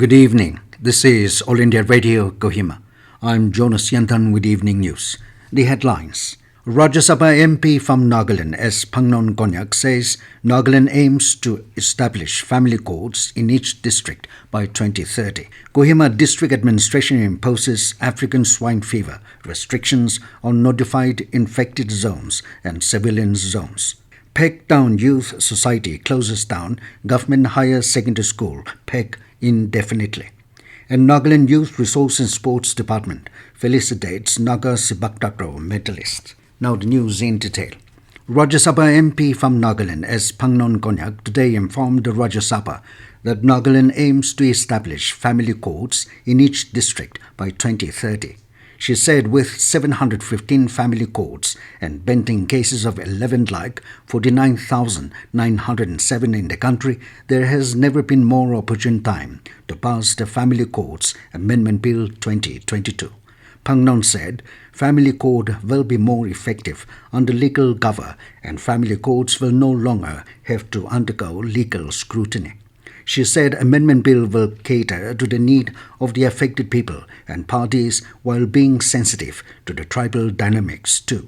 Good evening. This is All India Radio, Kohima. I'm Jonas Yantan with evening news. The headlines. Rajya Sabha MP from Nagaland S. Phangnon Konyak says Nagaland aims to establish family courts in each district by 2030. Kohima District Administration imposes African Swine Fever restrictions on notified infected zones and civilian zones. Phek Town Youth Society closes down government higher secondary school, Phek, indefinitely. And Nagaland Youth Resource and Sports Department felicitates Naga Sepaktakraw medalists. Now the news in detail. Rajya Sabha MP from Nagaland S. Phangnon Konyak today informed the Rajya Sabha that Nagaland aims to establish family courts in each district by 2030. She said with 715 family courts and pending cases of 11,49,907 in the country, there has never been more opportune time to pass the Family Courts Amendment Bill 2022. Phangnon said family court will be more effective under legal cover and family courts will no longer have to undergo legal scrutiny. She said amendment bill will cater to the need of the affected people and parties while being sensitive to the tribal dynamics too.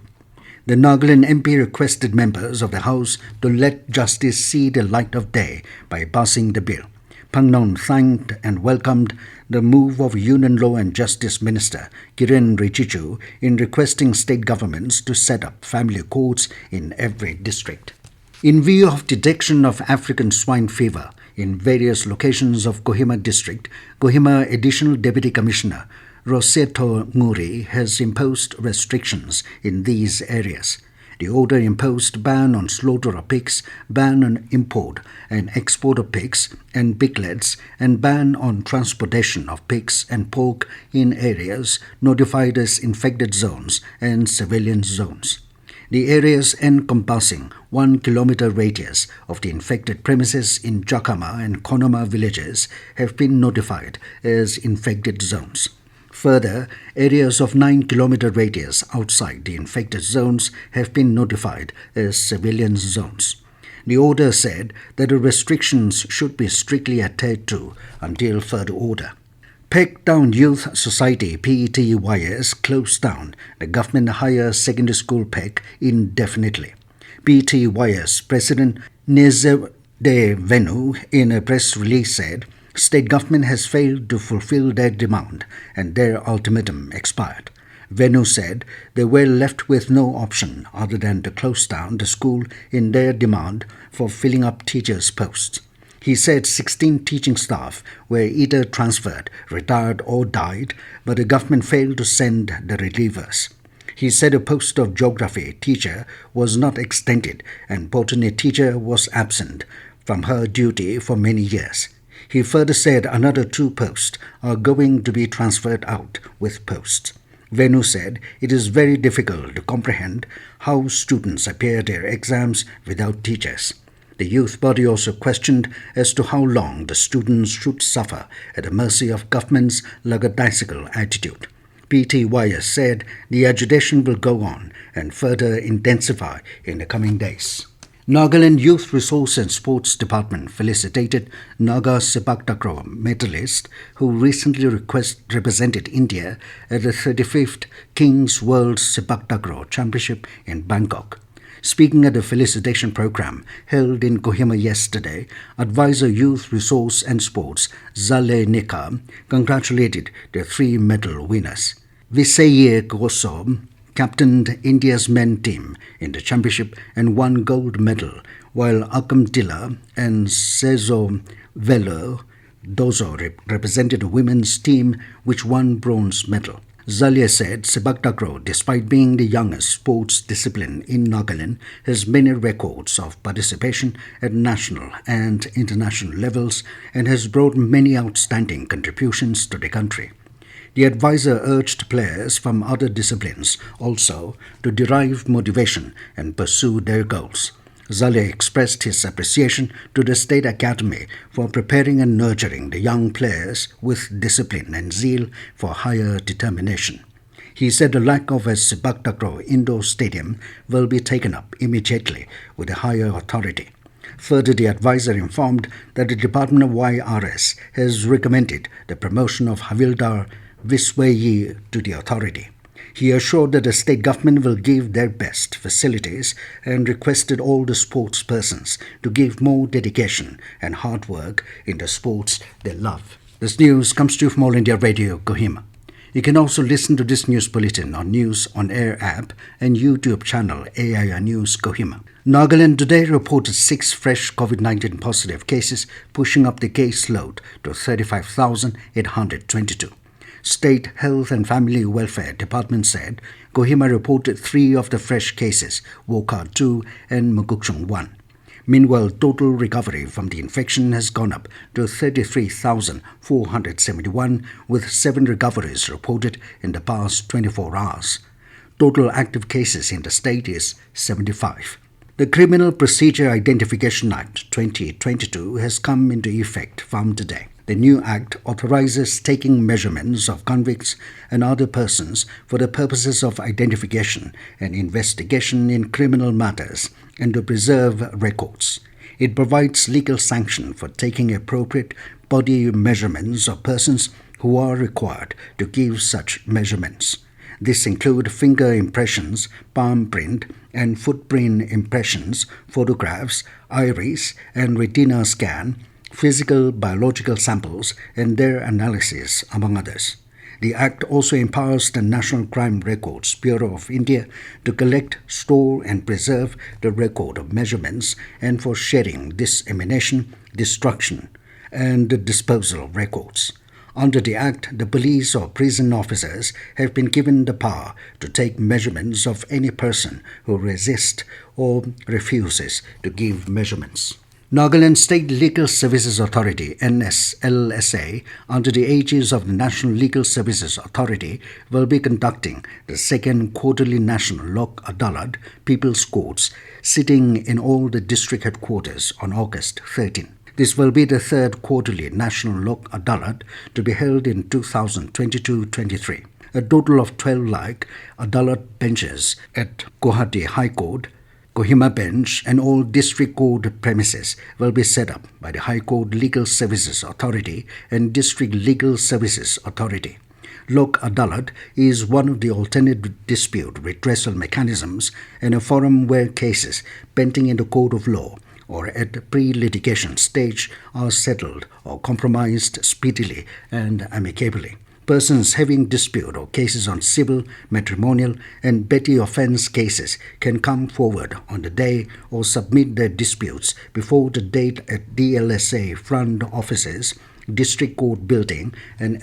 The Nagaland MP requested members of the House to let justice see the light of day by passing the bill. Phangnon thanked and welcomed the move of Union Law and Justice Minister Kiren Rijiju in requesting state governments to set up family courts in every district. In view of detection of African Swine Fever in various locations of Kohima district, Kohima Additional Deputy Commissioner Roseto Nguri has imposed restrictions in these areas. The order imposed ban on slaughter of pigs, ban on import and export of pigs and piglets, and ban on transportation of pigs and pork in areas notified as infected zones and civilian zones. The areas encompassing 1 kilometer radius of the infected premises in Jakama and Konoma villages have been notified as infected zones. Further, areas of 9 kilometer radius outside the infected zones have been notified as civilian zones. The order said that the restrictions should be strictly adhered to until further order. Phek Town Youth Society (PTYS) closed down the government higher secondary school Phek indefinitely. PTYS President Nezde Venu in a press release said state government has failed to fulfill their demand and their ultimatum expired. Venu said they were left with no option other than to close down the school in their demand for filling up teachers' posts. He said 16 teaching staff were either transferred, retired or died, but the government failed to send the relievers. He said a post of geography teacher was not extended and botany teacher was absent from her duty for many years. He further said another 2 posts are going to be transferred out with posts. Venu said it is very difficult to comprehend how students appear their exams without teachers. The youth body also questioned as to how long the students should suffer at the mercy of government's lackadaisical attitude. PTYS said the agitation will go on and further intensify in the coming days. Nagaland Youth Resource and Sports Department felicitated Naga Sepaktakraw medalist who recently represented India at the 35th King's World Sepaktakraw Championship in Bangkok. Speaking at the felicitation program held in Kohima yesterday, Advisor Youth Resource and Sports Zale Nika congratulated the 3 medal winners. Viseye Koso captained India's men team in the championship and won gold medal, while Akam Dilla and Sezo Velo Dozo represented the women's team which won bronze medal. Zalia said Sepaktakraw, despite being the youngest sports discipline in Nagaland, has many records of participation at national and international levels and has brought many outstanding contributions to the country. The advisor urged players from other disciplines also to derive motivation and pursue their goals. Zale expressed his appreciation to the State Academy for preparing and nurturing the young players with discipline and zeal for higher determination. He said the lack of a Sepaktakraw indoor stadium will be taken up immediately with a higher authority. Further, the advisor informed that the Department of YRS has recommended the promotion of Havildar Viswayi to the authority. He assured that the state government will give their best facilities and requested all the sports persons to give more dedication and hard work in the sports they love. This news comes to you from All India Radio, Kohima. You can also listen to this news bulletin on News on Air app and YouTube channel AIR News Kohima. Nagaland today reported 6 fresh COVID-19 positive cases, pushing up the caseload to 35,822. State Health and Family Welfare Department said Kohima reported 3 of the fresh cases, Wokha 2 and Mugukchung 1. Meanwhile, total recovery from the infection has gone up to 33,471, with 7 recoveries reported in the past 24 hours. Total active cases in the state is 75. The Criminal Procedure Identification Act 2022 has come into effect from today. The new act authorizes taking measurements of convicts and other persons for the purposes of identification and investigation in criminal matters and to preserve records. It provides legal sanction for taking appropriate body measurements of persons who are required to give such measurements. This include finger impressions, palm print, and footprint impressions, photographs, iris and retina scan, physical biological samples and their analysis, among others. The Act also empowers the National Crime Records Bureau of India to collect, store and preserve the record of measurements and for sharing, dissemination, destruction and the disposal of records. Under the Act, the police or prison officers have been given the power to take measurements of any person who resists or refuses to give measurements. Nagaland State Legal Services Authority (NSLSA), under the aegis of the National Legal Services Authority, will be conducting the second quarterly National Lok Adalat People's Courts, sitting in all the district headquarters on August 13. This will be the third quarterly National Lok Adalat to be held in 2022-23. A total of 12 Lok Adalat benches at Guwahati High Court, Kohima Bench and all District Court premises will be set up by the High Court Legal Services Authority and District Legal Services Authority. Lok Adalat is one of the alternate dispute redressal mechanisms and a forum where cases pending in the court of law or at the pre-litigation stage are settled or compromised speedily and amicably. Persons having dispute or cases on civil, matrimonial and petty offence cases can come forward on the day or submit their disputes before the date at DLSA front offices, District Court Building and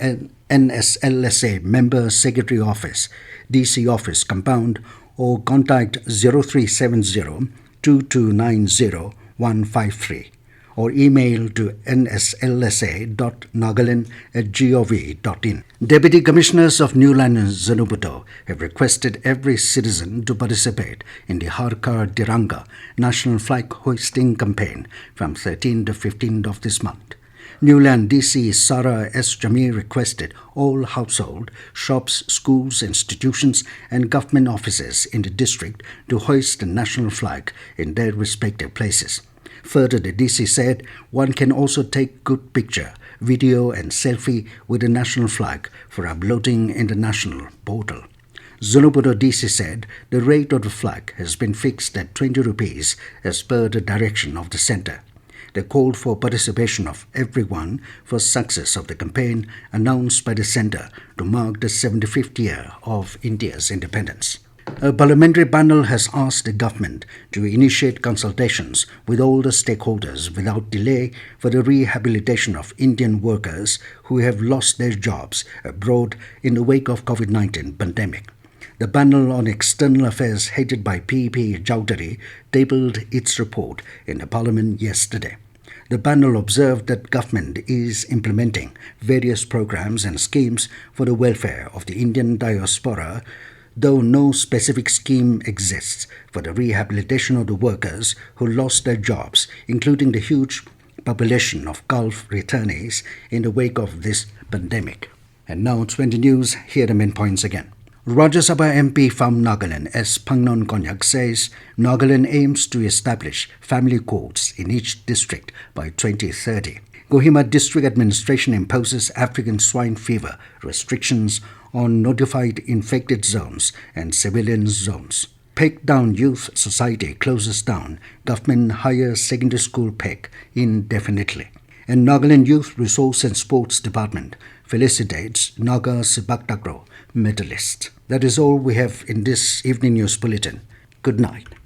NSLSA Member Secretary Office, DC Office Compound, or contact 0370 2290 153 or email to nslsa.nagaland@gov.in. Deputy Commissioners of Newland and Zenubuto have requested every citizen to participate in the Har Ghar Tiranga National Flag Hoisting Campaign from 13th to 15th of this month. Newland DC Sarah S. Jamir requested all household, shops, schools, institutions and government offices in the district to hoist the national flag in their respective places. Further, the DC said one can also take good picture, video and selfie with the national flag for uploading in the national portal. Zenubuto DC said the rate of the flag has been fixed at 20 rupees as per the direction of the centre. They called for participation of everyone for success of the campaign announced by the centre to mark the 75th year of India's independence. A parliamentary panel has asked the government to initiate consultations with all the stakeholders without delay for the rehabilitation of Indian workers who have lost their jobs abroad in the wake of COVID-19 pandemic. The panel on external affairs headed by P.P. Chowdhury tabled its report in the parliament yesterday. The panel observed that government is implementing various programs and schemes for the welfare of the Indian diaspora, though no specific scheme exists for the rehabilitation of the workers who lost their jobs, including the huge population of Gulf returnees in the wake of this pandemic. And now 20 News, here are the main points again. Rajya Sabha MP from Nagaland, S. Phangnon Konyak, says Nagaland aims to establish family courts in each district by 2030. Kohima District Administration imposes African Swine Fever restrictions on notified infected zones and civilian zones. Phek Town Youth Society closes down government higher secondary school Phek indefinitely. And Nagaland Youth Resource and Sports Department felicitates Naga Sepaktakraw medalist. That is all we have in this evening news bulletin. Good night.